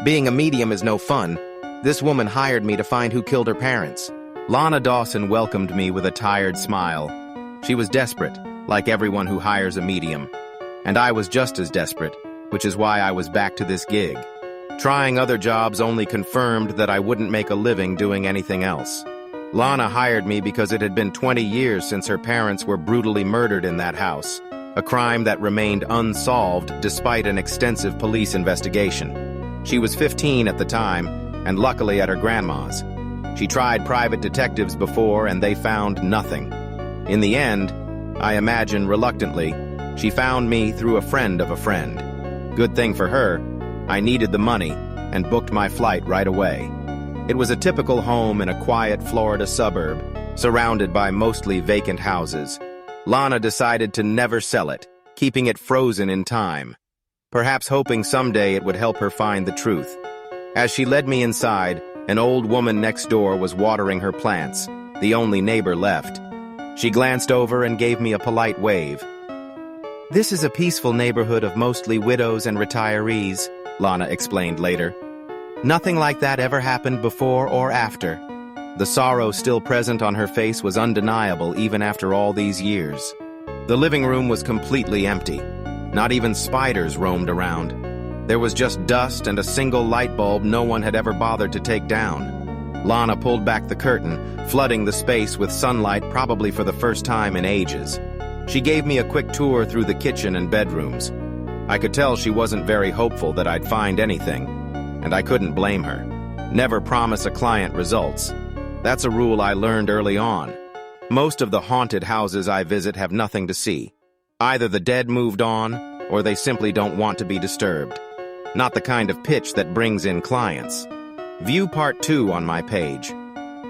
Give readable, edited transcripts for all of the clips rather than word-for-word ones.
Being a medium is no fun. This woman hired me to find who killed her parents. Lana Dawson welcomed me with a tired smile. She was desperate, like everyone who hires a medium. And I was just as desperate, which is why I was back to this gig. Trying other jobs only confirmed that I wouldn't make a living doing anything else. Lana hired me because it had been 20 years since her parents were brutally murdered in that house, a crime that remained unsolved despite an extensive police investigation. She was 15 at the time, and luckily at her grandma's. She tried private detectives before, and they found nothing. In the end, I imagine reluctantly, she found me through a friend of a friend. Good thing for her, I needed the money and booked my flight right away. It was a typical home in a quiet Florida suburb, surrounded by mostly vacant houses. Lana decided to never sell it, keeping it frozen in time, perhaps hoping someday it would help her find the truth. As she led me inside, an old woman next door was watering her plants, the only neighbor left. She glanced over and gave me a polite wave. "This is a peaceful neighborhood of mostly widows and retirees," Lana explained later. Nothing like that ever happened before or after. The sorrow still present on her face was undeniable even after all these years. The living room was completely empty. Not even spiders roamed around. There was just dust and a single light bulb no one had ever bothered to take down. Lana pulled back the curtain, flooding the space with sunlight probably for the first time in ages. She gave me a quick tour through the kitchen and bedrooms. I could tell she wasn't very hopeful that I'd find anything, and I couldn't blame her. Never promise a client results. That's a rule I learned early on. Most of the haunted houses I visit have nothing to see. Either the dead moved on, or they simply don't want to be disturbed. Not the kind of pitch that brings in clients. View part 2 on my page.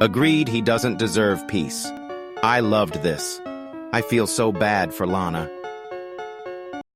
Agreed he doesn't deserve peace. I loved this. I feel so bad for Lana.